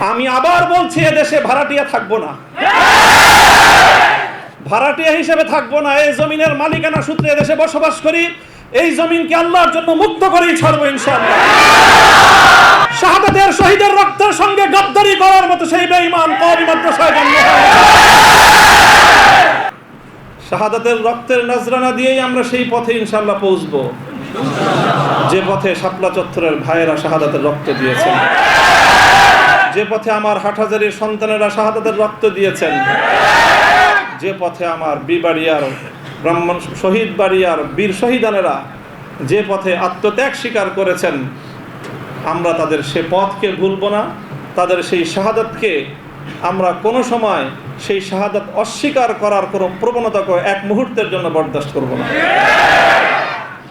আমি আবার বলছি, এদেশে ভাড়াটিয়া থাকবো না, ভাড়াটিয়া হিসেবে থাকবো না। এই জমিনের মালিকানা সূত্রে এদেশে বসবাস করি, এই জমিনকে আল্লাহর জন্য মুক্ত করেই ছাড়বো ইনশাআল্লাহ। শাহাদাতের শহীদের রক্তের সঙ্গে গাদ্দারি করার মতো সেই বেঈমান কওমি মাদ্রাসায় জন্ম হয়। শাহাদাতের রক্তের নজরানা দিয়েই আমরা সেই পথে ইনশাআল্লাহ পৌঁছবো, যে পথে শাপলা চত্বরের ভাইয়েরা শাহাদাতের রক্ত দিয়েছেন, যে পথে আমার হাটহাজারীর সন্তানেরা শাহাদাতের রক্ত দিয়েছেন, যে পথে আমার বিবাড়িয়ার ব্রাহ্মণ শহীদ বাড়িয়ার বীর শহীদানেরা যে পথে আত্মত্যাগ স্বীকার করেছেন, আমরা তাদের সে পথকে ভুলব না। তাদের সেই শাহাদাতকে আমরা কোনো সময় সেই শাহাদাত অস্বীকার করার কোনো প্রবণতাকে এক মুহূর্তের জন্য বরদাস্ত করব না।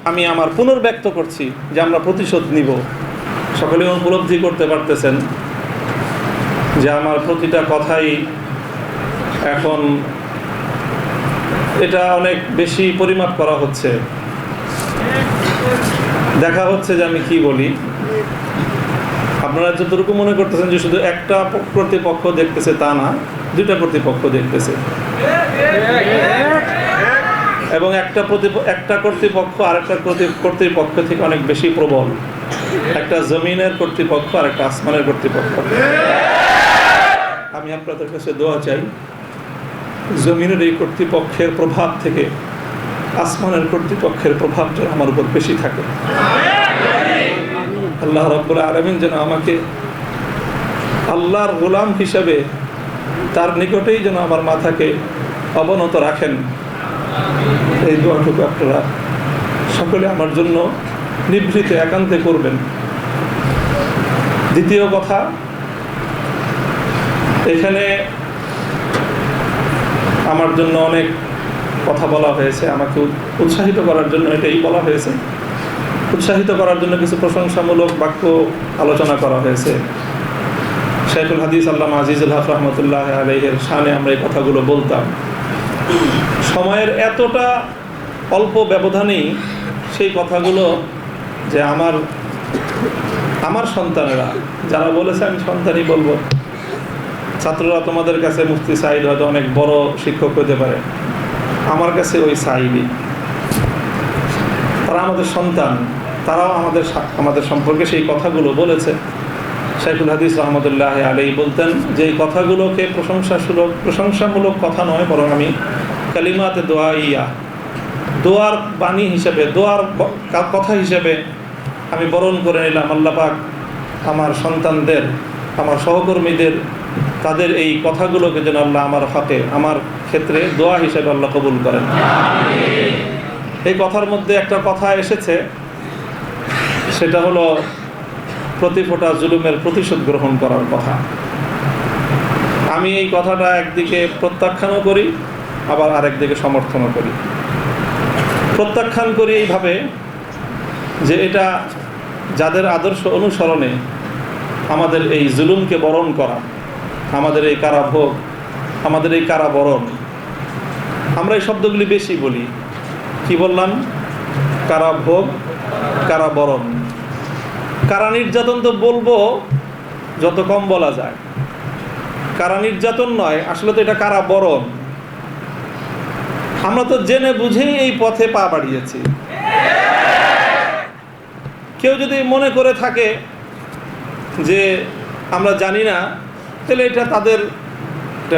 আমি আমার পুনর্ব্যক্ত করছি যে আমরা প্রতিশোধ নিব। সকলে উপলব্ধি করতে পারতেছেন যে আমার প্রতিটা কথাই এখন এটা অনেক বেশি পরিমাপ করা হচ্ছে, দেখা হচ্ছে যে আমি কি বলি। আপনারা যতটুকু মনে করতেছেন যে শুধু একটা কর্তৃপক্ষ দেখতেছে, তা না, দুইটা কর্তৃপক্ষ দেখতেছে, এবং একটা কর্তৃপক্ষ আরেকটা কর্তৃপক্ষ থেকে অনেক বেশি প্রবল। একটা জমিনের কর্তৃপক্ষ আর একটা আসমানের কর্তৃপক্ষ। আমি আপনাদের কাছে দোয়া চাই, জমিনের এই কর্তৃপক্ষের প্রভাব থেকে আসমানের কর্তৃপক্ষের প্রভাব যেন আমার উপর বেশি থাকে। আল্লাহ রাব্বুল আলামিন যেন আমাকে আল্লাহর গোলাম হিসাবে তার নিকটেই যেন আমার মাথাকে অবনত রাখেন। এই দোয়াটুকু আপনারা সকলে আমার জন্য নিভৃত একান্তে করবেন। দ্বিতীয় কথা, এখানে আমার জন্য অনেক কথা বলা হয়েছে, আমাকে উৎসাহিত করার জন্য এটাই বলা হয়েছে। উৎসাহিত করার জন্য কিছু প্রশংসামূলক বাক্য আলোচনা করা হয়েছে। শাইখুল হাদিস আল্লামা আজিজুল হক রহমতুল্লাহ আলাইহির শানে আমরা এই কথাগুলো বলতাম। সময়ের এতটা অল্প ব্যবধানেই সেই কথাগুলো যে আমার সন্তানেরা যারা বলেছে, আমি সন্তানই বলবো, ছাত্ররা তোমাদের কাছে মুফতি সাঈদ হয়তো অনেক বড় শিক্ষক হতে পারে, আমার কাছে ওই সাঈদই। তারা আমাদের সন্তান, তারাও আমাদের সম্পর্কে সেই কথাগুলো বলেছে। শাইখুল হাদিস রহমতুল্লাহ আলাইহি বলতেন যে এই কথাগুলোকে প্রশংসামূলক কথা নয়, বরং আমি কালিমাতে দোয়াইয়া, দোয়ার বাণী হিসেবে, দোয়ার কথা হিসেবে আমি বরণ করে নিলাম। আল্লাহ পাক আমার সন্তানদের, আমার সহকর্মীদের, তাদের এই কথাগুলোকে যেন আল্লাহ আমার হকে, আমার ক্ষেত্রে দোয়া হিসেবে আল্লাহ কবুল করেন। এই কথার মধ্যে একটা কথা এসেছে, সেটা হলো প্রতি ফোঁটা জুলুমের প্রতিশোধ গ্রহণ করার কথা। আমি এই কথাটা একদিকে প্রত্যাখ্যানও করি, আবার আরেকদিকে সমর্থনও করি। প্রত্যাখ্যান করি এইভাবে যে এটা যাদের আদর্শ অনুসরণে আমাদের এই জুলুমকে বরণ করা, আমাদের এই কারাভোগ, আমাদের এই কারাবরণ, আমরা এই শব্দগুলি বেশি বলি। কি বললাম? কারাভোগ, কারাবরণ। কারা নির্যাতন তো বলবো যত কম বলা যায়, কারা নির্যাতন নয়, আসলে তো এটা কারাবরণ। আমরা তো জেনে বুঝেই এই পথে পা বাড়িয়েছি। কেউ যদি মনে করে থাকে যে আমরা জানি না, তাহলে এটা তাদের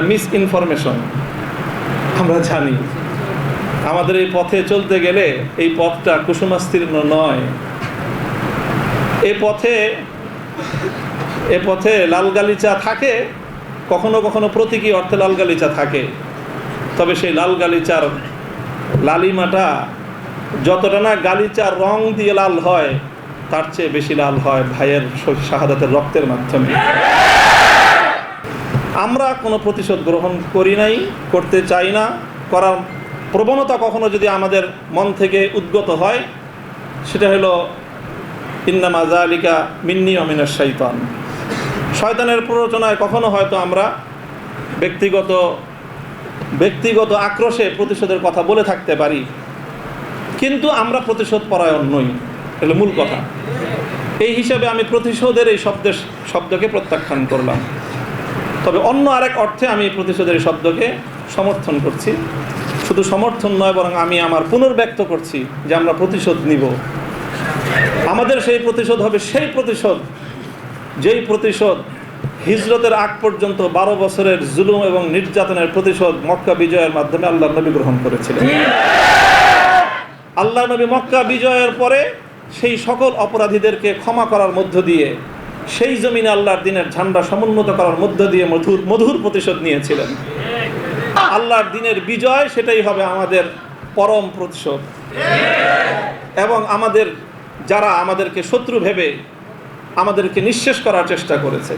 মিস ইনফরমেশন। আমরা জানি আমাদের এই পথে চলতে গেলে এই পথটা কুসুমাস্তীর্ণ নয়। এ পথে লাল গালিচা থাকে, কখনো কখনো প্রতীকী অর্থে লাল গালিচা থাকে, তবে সেই লাল গালিচার লালিমাটা যতটা না গালিচার রং দিয়ে লাল হয়, তার চেয়ে বেশি লাল হয় ভাইয়ের শাহাদাতের রক্তের মাধ্যমে। আমরা কোনো প্রতিশোধ গ্রহণ করি নাই, করতে চাই না। করার প্রবণতা কখনো যদি আমাদের মন থেকে উদ্গত হয়, সেটা হলো ইন্নামা যালিকা মিন্নি ওয়া মিনাশ শাইতান। শয়তানের প্ররোচনায় কখনো হয়তো আমরা ব্যক্তিগত আক্রোশে প্রতিশোধের কথা বলে থাকতে পারি, কিন্তু আমরা প্রতিশোধ পরায়ণ নই, এটা মূল কথা। এই হিসাবে আমি প্রতিশোধের এই শব্দকে প্রত্যাখ্যান করলাম। তবে অন্য আরেক অর্থে আমি প্রতিশোধের শব্দকে সমর্থন করছি। শুধু সমর্থন নয়, বরং আমি আমার পুনর্ব্যক্ত করছি যে আমরা প্রতিশোধ নিব। আমাদের সেই প্রতিশোধ হবে সেই প্রতিশোধ যেই প্রতিশোধ হিজরতের আগ পর্যন্ত 12 বছরের জুলুম এবং নির্যাতনের প্রতিশোধ মক্কা বিজয়ের মাধ্যমে আল্লাহ নবী গ্রহণ করেছিলেন। আল্লাহ নবী মক্কা বিজয়ের পরে সেই সকল অপরাধীদেরকে ক্ষমা করার মধ্য দিয়ে সেই জমিনে আল্লাহর দিনের ঝান্ডা সমুন্নত করার মধ্য দিয়ে মধুর প্রতিশোধ নিয়েছিলেন। আল্লাহর দিনের বিজয় সেটাই হবে আমাদের পরম প্রতিশোধ। এবং যারা আমাদেরকে শত্রু ভেবে আমাদেরকে নিঃশেষ করার চেষ্টা করেছে,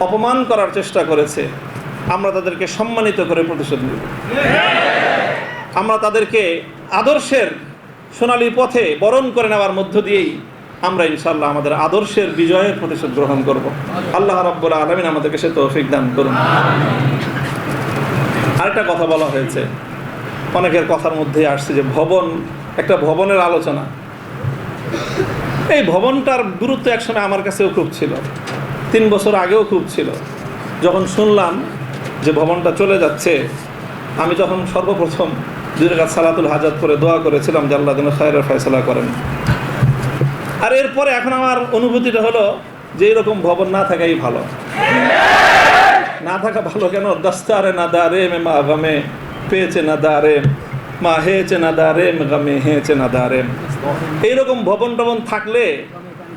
অপমান করার চেষ্টা করেছে, আমরা তাদেরকে সম্মানিত করে প্রতিশোধ নেব। আমরা তাদেরকে আদর্শের সোনালী পথে বরণ করে নেওয়ার মধ্য দিয়েই আমরা ইনশাআল্লাহ আমাদের আদর্শের বিজয়ের প্রতিশোধ গ্রহণ করব। আল্লাহ রাব্বুল আলামিন আমাদেরকে সে তৌফিক দান করুন। আরেকটা কথা বলা হয়েছে, অনেকের কথার মধ্যে আসছে যে একটা ভবনের আলোচনা। এই ভবনটার গুরুত্ব একসময় আমার কাছেও খুব ছিল, 3 বছর আগেও খুব ছিল। যখন শুনলাম যে ভবনটা চলে যাচ্ছে, আমি যখন সর্বপ্রথম 2 রাকাত সালাতুল হাজাত করে দোয়া করেছিলাম যে আল্লাহ যেন খায়রের ফয়সালা করেন। আর এরপরে এখন আমার অনুভূতিটা হলো যে এরকম ভবন না থাকাই ভালো। না থাকা ভালো কেন? দস্তারে না দারে মে মা গামে পেয়েছে না দারে মা হেয়েছে না দারে গামে হেয়েছে না দারে। এইরকম ভবন টবন থাকলে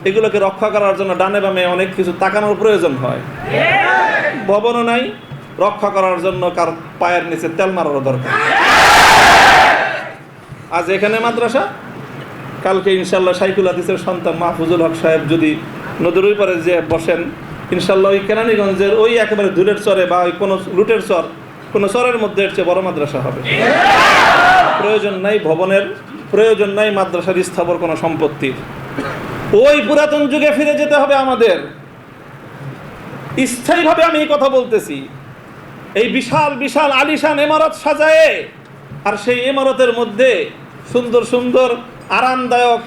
এগুলোকে রক্ষা করার জন্য ডানে বামে অনেক কিছু তাকানোর প্রয়োজন হয়। ভবনও নাই, রক্ষা করার জন্য কার পায়ের নিচে তেল মারারও দরকার। আজ এখানে মাদ্রাসা, কালকে ইনশাল্লাহ শাইখুল হাদিসের সন্তান মাহফুজুল হক সাহেব যদি নদীর ওই পারে যে বসেন, ইনশাল্লাহ ওই কেরানীগঞ্জের ওই একেবারে দূরের চরে বা ওই কোনো রুটের চর, কোনো চরের মধ্যে এর চেয়ে বড় মাদ্রাসা হবে। প্রয়োজন নাই ভবনের, প্রয়োজন নাই মাদ্রাসার স্থাবর কোনো সম্পত্তির। ওই পুরাতন যুগে ফিরে যেতে হবে আমাদের। স্থায়ীভাবে আমি এই কথা বলতেছি। এই বিশাল বিশাল আলিশান ইমারত সাজায়ে, আর সেই ইমারতের মধ্যে সুন্দর সুন্দর আরামদায়ক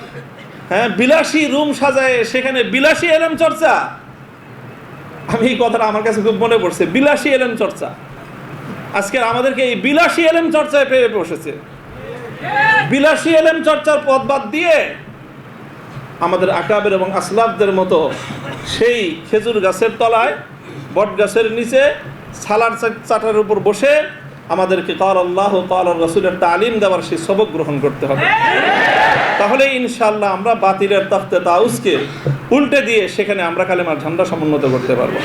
বিলাসী রুম সাজায়, সেখানে বিলাসী এলেম চর্চা। আমি এই কথাটা আমার কাছে খুব মনে পড়ছে, বিলাসী এলেম চর্চা। আজকে আমাদেরকে এই বিলাসী এলেম চর্চায় পেয়ে বসেছে। বিলাসী এলেম চর্চার পথ বাদ দিয়ে আমাদের আকাবের এবং আসলাফদের মতো সেই খেজুর গাছের তলায়, বট গাছের নিচে সালার চাটার উপর বসে আমাদেরকে কাল আল্লাহ কাল রাসূলের তালিম দেওয়ার সেই সবক গ্রহণ করতে হবে। তাহলে ইনশাআল্লাহ আমরা বাতিলের তখতে তাউসকে উল্টে দিয়ে সেখানে আমরা কালেমার ঝান্ডা সমুন্নত করতে পারবো।